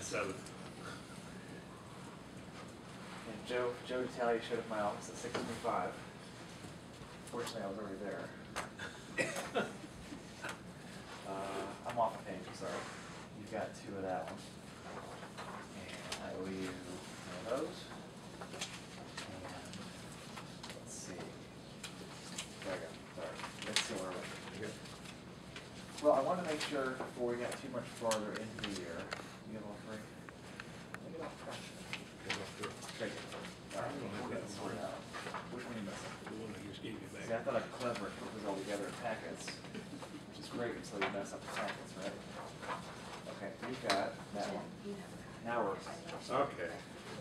7. And Joe D'Italia showed up at my office at 6:25. Fortunately, I was already there. I'm off the page, sorry. You've got 2 of that one. And I owe you one of those. And let's see. There we go. Sorry. Let's see where we're at. Well, I want to make sure before we get too much farther into the year, you get all 3? Let me get off track. Great. All right, we'll get this sorted out. Which one are you missing? The one I just gave you back. See, I thought I'd clever put this all together in packets, which is great until you mess up the packets, right? Okay, you've got that one. Now it works. Okay.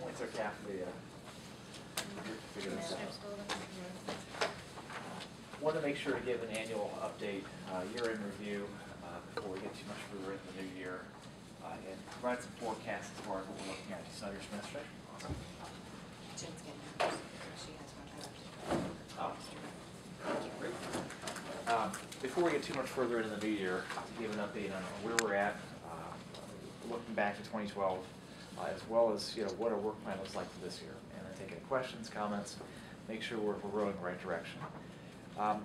It's our half the, figure this out. Want to make sure to give an annual update, year-end review, before we get too much further into the new year, and provide some forecasts as far as what we're looking at. Just under semester. Jen's getting hers. She has one of hers. Great. Before we get too much further into the new year, to give an update on where we're at, looking back to 2012, as well as what our work plan looks like for this year, and then take any questions, comments, make sure we're rowing in the right direction.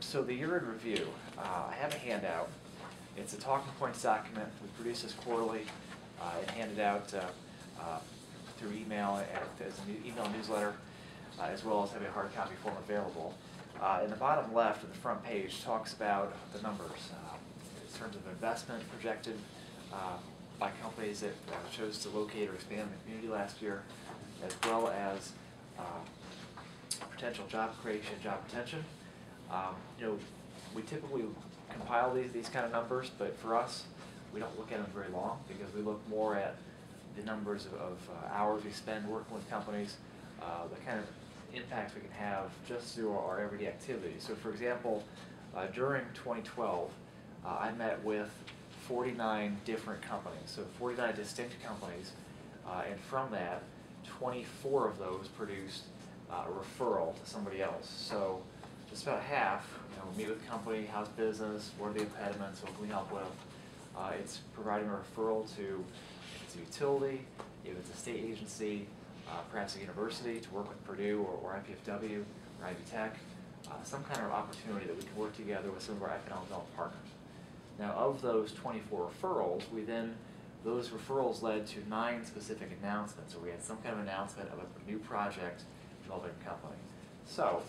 So the year in review, I have a handout. It's a talking points document. We produce this quarterly and hand it out through email as an email newsletter, as well as having a hard copy form available. In the bottom left of the front page talks about the numbers in terms of investment projected by companies that chose to locate or expand in the community last year, as well as potential job creation, job retention. We typically compile these kind of numbers, but for us, we don't look at them very long because we look more at the numbers of hours we spend working with companies, the kind of impact we can have just through our everyday activities. So for example, during 2012, I met with 49 different companies, so 49 distinct companies, and from that, 24 of those produced a referral to somebody else. So just about half, meet with the company, how's business, what are the impediments, what can we help with. It's providing a referral to, if it's a utility, if it's a state agency, perhaps a university to work with Purdue or IPFW or Ivy Tech, some kind of opportunity that we can work together with some of our economic development partners. Now of those 24 referrals, those referrals led to 9 specific announcements. So we had some kind of announcement of a new project involving a company. So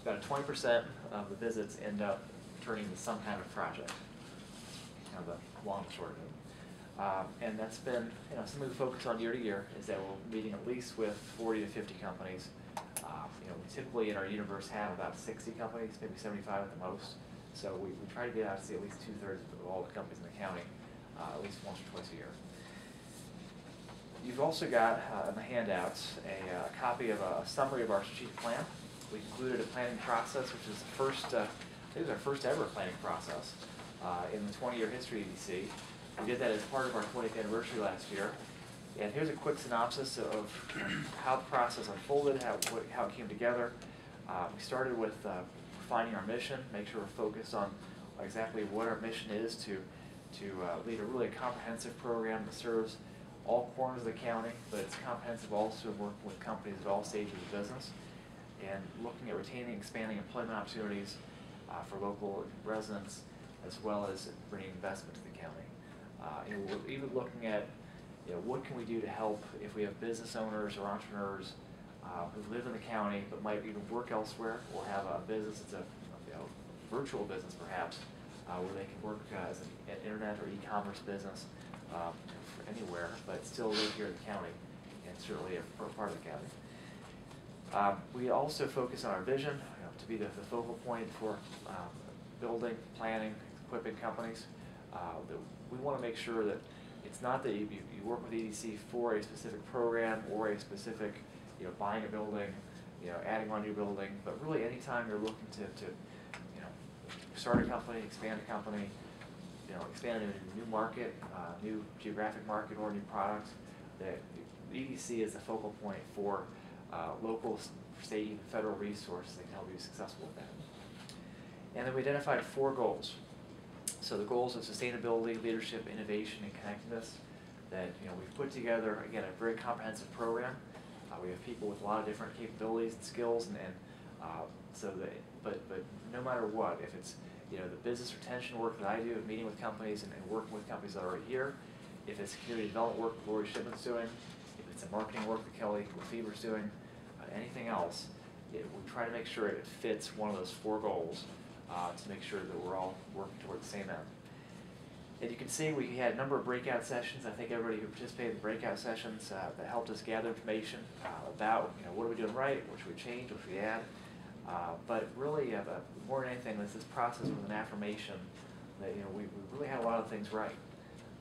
about 20% of the visits end up turning into some kind of project. Kind of the long and short of it. And that's been, something we focus on year to year, is that we're meeting at least with 40 to 50 companies. We typically in our universe have about 60 companies, maybe 75 at the most. So we try to get out to see at least 2/3 of all the companies in the county, at least once or twice a year. You've also got in the handouts a copy of a summary of our strategic plan. We included a planning process, which is the first, I think it was our first ever planning process in the 20-year history of EDC. We did that as part of our 20th anniversary last year. And here's a quick synopsis of how the process unfolded, how it came together. We started with refining our mission, make sure we're focused on exactly what our mission is to lead a really comprehensive program that serves all corners of the county, but it's comprehensive also working with companies at all stages of business, and looking at retaining and expanding employment opportunities for local residents, as well as bringing investment to the county. We're even looking at what can we do to help if we have business owners or entrepreneurs who live in the county but might even work elsewhere or have a business that's a virtual business perhaps, where they can work as an internet or e-commerce business anywhere, but still live here in the county and certainly a part of the county. We also focus on our vision to be the focal point for building, planning, equipping companies. We want to make sure that it's not that you work with EDC for a specific program or a specific, buying a building, adding on a new building, but really anytime you're looking to start a company, expand a company, expand into a new market, new geographic market or new products, that EDC is the focal point for local, state, and federal resources that can help you be successful with that. And then we identified 4 goals. So the goals of sustainability, leadership, innovation, and connectedness. that, we've put together, again, a very comprehensive program. We have people with a lot of different capabilities and skills, and so that, but no matter what, if it's, the business retention work that I do, meeting with companies and working with companies that are already here, if it's community development work that Lori Shipman's doing, if it's a marketing work that Kelly Lefebvre's doing, anything else, we try to make sure it fits one of those 4 goals to make sure that we're all working toward the same end. And you can see we had a number of breakout sessions. I think everybody who participated in the breakout sessions that helped us gather information about what are we doing right, what should we change, what should we add. But really, more than anything, this process was an affirmation that we really had a lot of things right,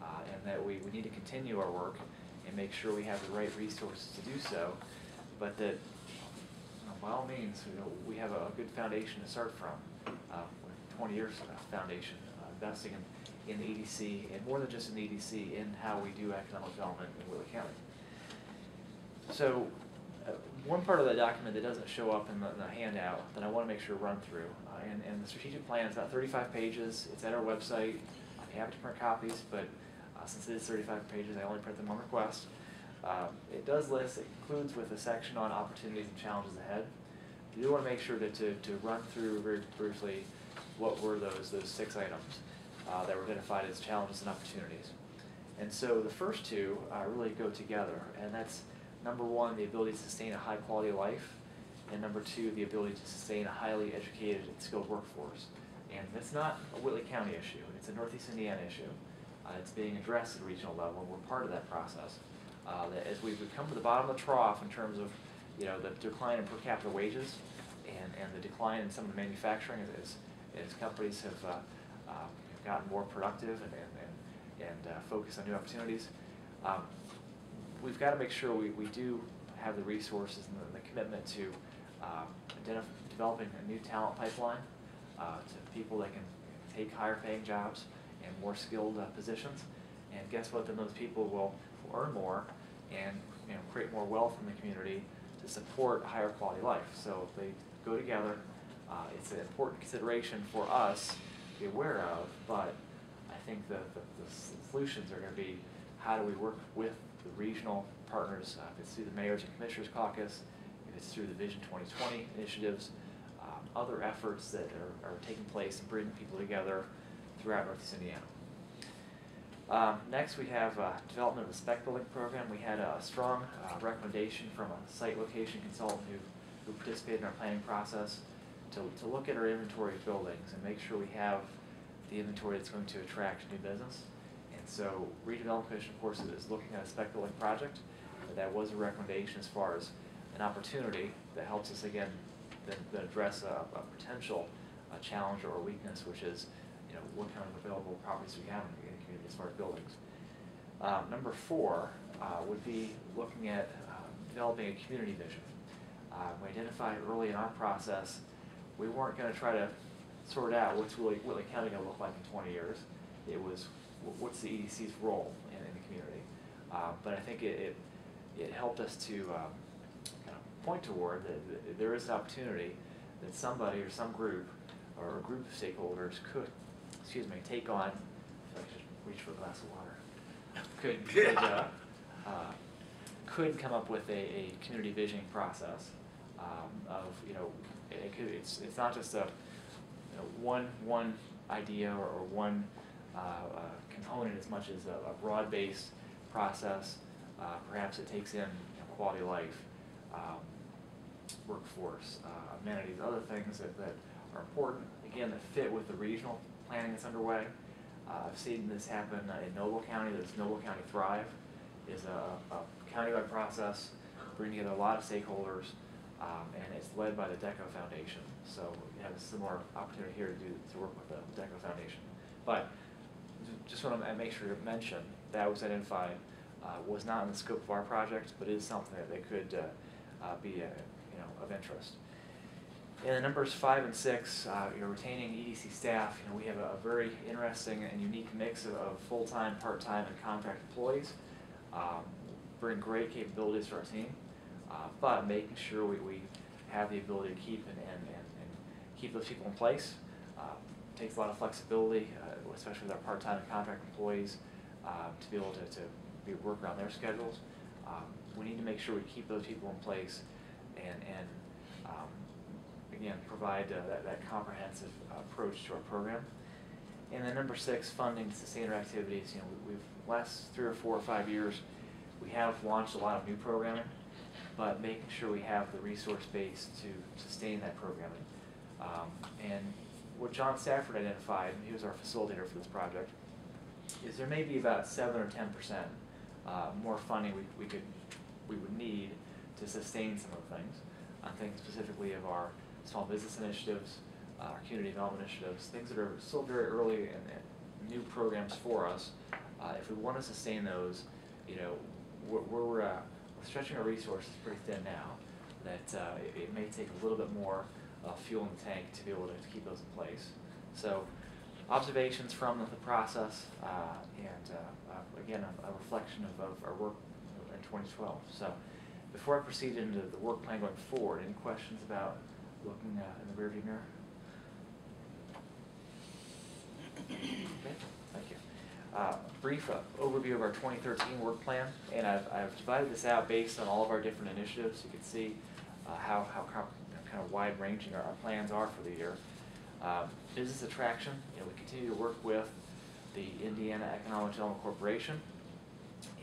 and that we need to continue our work and make sure we have the right resources to do so. But that by all means, we have a good foundation to start from. 20 years foundation, investing in the EDC, and more than just in the EDC, in how we do economic development in Whitley County. So one part of the document that doesn't show up in the handout that I want to make sure to run through, and the strategic plan is about 35 pages. It's at our website. I'd be happy to print copies, but since it is 35 pages, I only print them on request. It does list, it includes with a section on opportunities and challenges ahead. You do want to make sure to run through very briefly what were those 6 items that were identified as challenges and opportunities. And so the first 2 really go together, and that's number 1, the ability to sustain a high quality of life, and number 2, the ability to sustain a highly educated and skilled workforce. And it's not a Whitley County issue, it's a Northeast Indiana issue. It's being addressed at a regional level, and we're part of that process. That as we've come to the bottom of the trough in terms of the decline in per capita wages and the decline in some of the manufacturing as companies have gotten more productive and focus on new opportunities, we've got to make sure we do have the resources and the commitment to developing a new talent pipeline to people that can take higher paying jobs and more skilled positions. And guess what? Then those people will earn more and create more wealth in the community to support a higher quality life. So if they go together, it's an important consideration for us to be aware of, but I think the solutions are going to be how do we work with the regional partners, if it's through the Mayors and Commissioners Caucus, if it's through the Vision 2020 initiatives, other efforts that are taking place and bringing people together throughout Northeast Indiana. Next, we have development of a spec building program. We had a strong recommendation from a site location consultant who participated in our planning process to look at our inventory of buildings and make sure we have the inventory that's going to attract new business. And so Redevelopment Commission, of course, is looking at a spec building project. That was a recommendation as far as an opportunity that helps us, again, then address a potential challenge or weakness, which is what kind of available properties we have in the community as far as buildings. Number 4 would be looking at developing a community vision. We identified early in our process we weren't going to try to sort out what's Whitley County going to look like in 20 years. It was what's the EDC's role in the community. But I think it helped us to kind of point toward that there is an opportunity that somebody or some group or a group of stakeholders could, take on. I feel like I should reach for a glass of water. Could come up with a community visioning process of it's not just a one idea or one component as much as a broad-based process. Perhaps it takes in quality of life, workforce, amenities, other things that are important, again, that fit with the regional planning that's underway. I've seen this happen in Noble County. There's Noble County Thrive is a countywide process, bringing together a lot of stakeholders, and it's led by the DECO Foundation. So we have a similar opportunity here to work with the DECO Foundation. But just want to make sure to mention that was identified, was not in the scope of our project, but is something that could be of interest. And the numbers 5 and 6, retaining EDC staff. We have a very interesting and unique mix of full-time, part-time, and contract employees. Bring great capabilities to our team, but making sure we have the ability to keep and keep those people in place. Takes a lot of flexibility, especially with our part-time and contract employees, to be able to be work around their schedules. We need to make sure we keep those people in place and again, provide that comprehensive approach to our program. And then number 6, funding to sustain our activities. You know, we've last 3 or 4 or 5 years, we have launched a lot of new programming, but making sure we have the resource base to sustain that programming. And what John Stafford identified, and he was our facilitator for this project, is there may be about 7 or 10% more funding we would need to sustain some of the things. I'm thinking specifically of our small business initiatives, our community development initiatives, things that are still very early and new programs for us. If we want to sustain those, you know, we're stretching our resources pretty thin now. That it may take a little bit more fuel in the tank to be able to keep those in place. So, observations from the process, and again, a reflection of our work in 2012. So, before I proceed into the work plan going forward, any questions about looking in the rearview mirror? Okay, thank you. Brief overview of our 2013 work plan, and I've divided this out based on all of our different initiatives. You can see how kind of wide-ranging our plans are for the year. Business attraction, you know, we continue to work with the Indiana Economic Development Corporation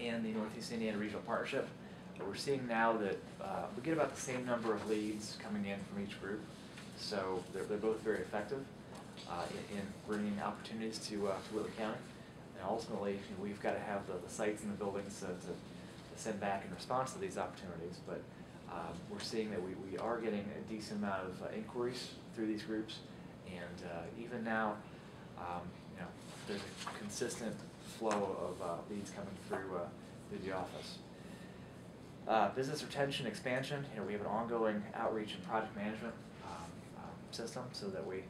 and the Northeast Indiana Regional Partnership. We're seeing now that we get about the same number of leads coming in from each group, so they're both very effective in bringing opportunities to Whitley County. And ultimately, you know, we've got to have the sites and the buildings to send back in response to these opportunities. But we're seeing that we are getting a decent amount of inquiries through these groups, and even now, you know, there's a consistent flow of leads coming through the office. Business retention expansion. You know, we have an ongoing outreach and project management system, so that we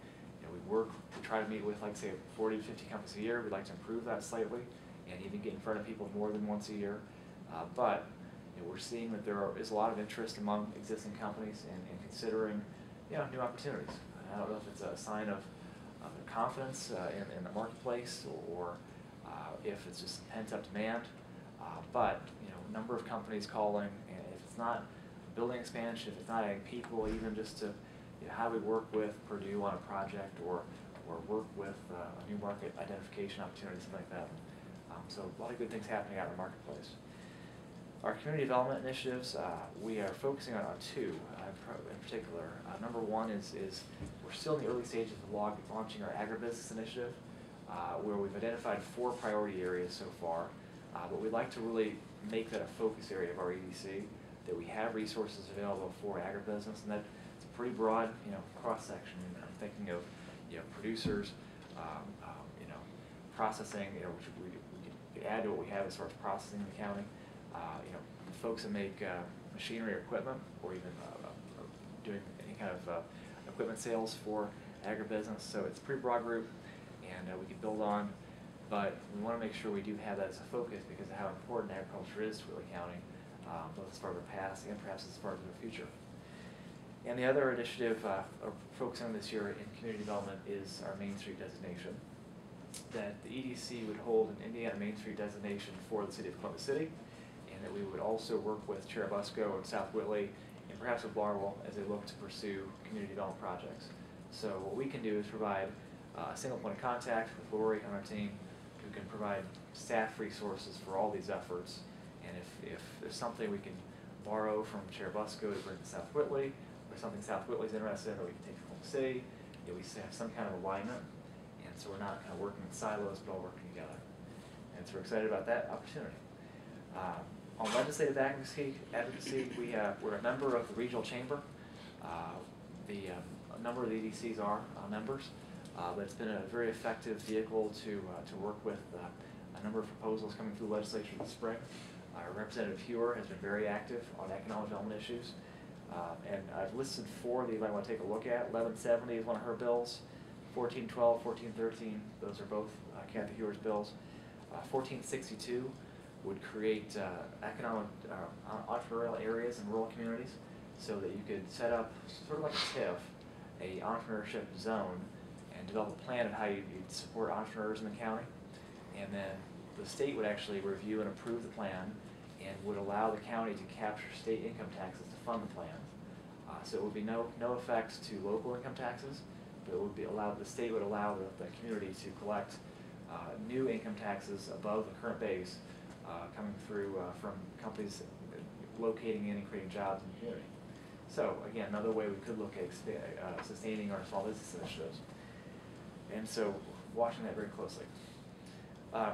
try to meet with, like, say, 40 to 50 companies a year. We'd like to improve that slightly, and even get in front of people more than once a year. But you know, we're seeing that there is a lot of interest among existing companies in considering, you know, new opportunities. I don't know if it's a sign of confidence in the marketplace, or if it's just pent-up demand. But you know, number of companies calling, and if it's not building expansion, if it's not adding people, even just to, you know, how we work with Purdue on a project, or work with a new market identification opportunity, something like that. So a lot of good things happening out in the marketplace. Our community development initiatives, we are focusing on 2 in particular. Number 1 is we're still in the early stages of launching our agribusiness initiative, where we've identified 4 priority areas so far. But we'd like to really make that a focus area of our EDC, that we have resources available for agribusiness, and that it's a pretty broad, you know, cross-section. I'm thinking of, you know, producers, you know, processing, you know, which we could add to what we have as far as processing in the county, you know, folks that make machinery or equipment, or even doing any kind of equipment sales for agribusiness. So it's a pretty broad group, and we can build on. But we want to make sure we do have that as a focus, because of how important agriculture is to Whitley County, both as far as the past and perhaps as far as the future. And the other initiative focusing on this year in community development is our Main Street designation. That the EDC would hold an Indiana Main Street designation for the city of Columbus City, and that we would also work with Cherubusco and South Whitley, and perhaps with Barwell, as they look to pursue community development projects. So what we can do is provide a single point of contact with Lori on our team, who can provide staff resources for all these efforts. And if there's something we can borrow from Cherubusco to bring to South Whitley, or something South Whitley's interested in that we can take to Columbus City, you know, we have some kind of alignment, and so we're not kind of working in silos, but all working together. And so we're excited about that opportunity. On legislative advocacy, we're a member of the regional chamber. A number of the EDCs are members, but it's been a very effective vehicle to work with a number of proposals coming through the legislature this spring. Representative Hewer has been very active on economic development issues, and I've listed 4 that you might want to take a look at. 1170 is one of her bills. 1412, 1413, those are both Kathy Hewer's bills. 1462 would create economic entrepreneurial areas in rural communities, so that you could set up sort of like a TIF, a entrepreneurship zone, and develop a plan of how you'd support entrepreneurs in the county. And then the state would actually review and approve the plan and would allow the county to capture state income taxes to fund the plan. So it would be no effect to local income taxes, but it would be the state would allow the community to collect new income taxes above the current base coming through from companies locating in and creating jobs in the community. So again, another way we could look at sustaining our small business initiatives. And so watching that very closely.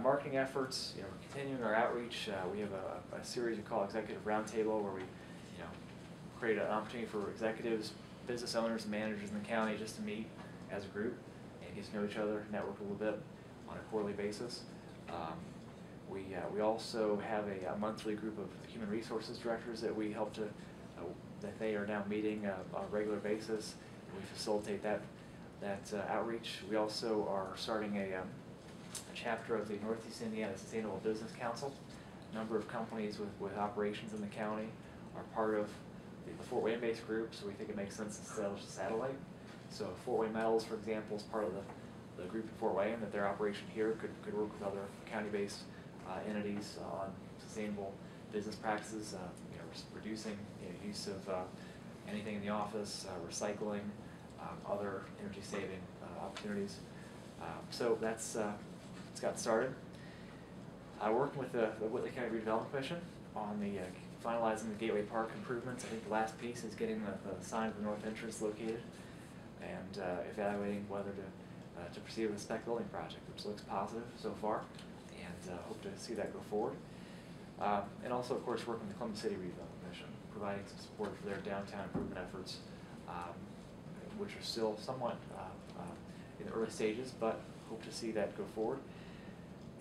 Marketing efforts, continuing our outreach. We have a series we call Executive Roundtable, where we, create an opportunity for executives, business owners, and managers in the county just to meet as a group and get to know each other, network a little bit on a quarterly basis. We also have a monthly group of human resources directors that we help to, that they are now meeting on a regular basis. We facilitate that outreach. We also are starting a chapter of the Northeast Indiana Sustainable Business Council. A number of companies with operations in the county are part of the Fort Wayne-based group, so we think it makes sense to establish a satellite. So Fort Wayne Metals, for example, is part of the group in Fort Wayne, that their operation here could work with other county-based entities on sustainable business practices, reducing use of anything in the office, recycling, other energy-saving opportunities. So that's it's got started. Working with the Whitley County Redevelopment Commission on the finalizing the Gateway Park improvements. I think the last piece is getting the sign of the north entrance located and evaluating whether to proceed with the spec building project, which looks positive so far, and hope to see that go forward. And also, of course, working with the Columbus City Redevelopment Commission, providing some support for their downtown improvement efforts, which are still somewhat in the early stages, but hope to see that go forward.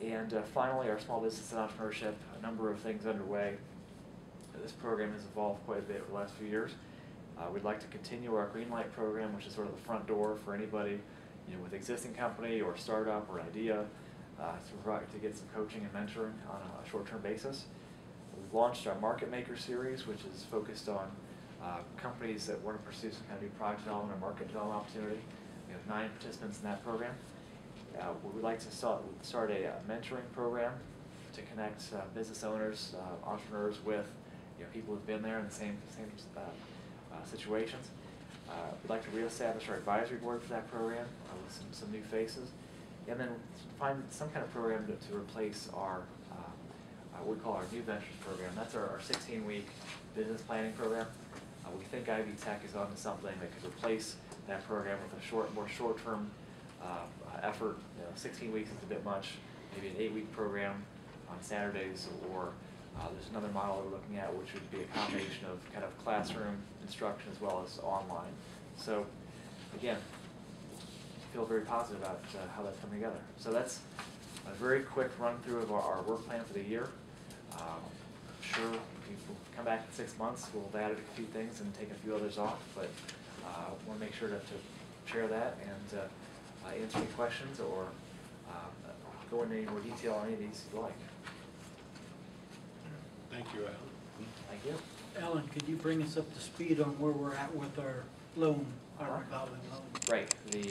And finally, our small business and entrepreneurship, a number of things underway. This program has evolved quite a bit over the last few years. We'd like to continue our Greenlight program, which is sort of the front door for anybody with existing company or startup or idea to get some coaching and mentoring on a short-term basis. We've launched our Market Maker series, which is focused on companies that want to pursue some kind of new product development or market development opportunity. We have 9 participants in that program. We would like to start a mentoring program to connect business owners, entrepreneurs with people who've been there in the same situations. We'd like to reestablish our advisory board for that program with some new faces, and then find some kind of program to replace our what we call our New Ventures program. That's our 16-week business planning program. We think Ivy Tech is onto something that could replace that program with a more short-term effort. 16 weeks is a bit much. Maybe an 8-week program on Saturdays, or there's another model we're looking at, which would be a combination of kind of classroom instruction as well as online. So again, feel very positive about how that's coming together. So that's a very quick run through of our work plan for the year. Sure, if you come back in 6 months, we'll have added a few things and take a few others off, but want to make sure to share that and answer any questions or go into any more detail on any of these if you like. Thank you, Alan. Thank you. Alan, could you bring us up to speed on where we're at with our loan, our revolving loan? Right. The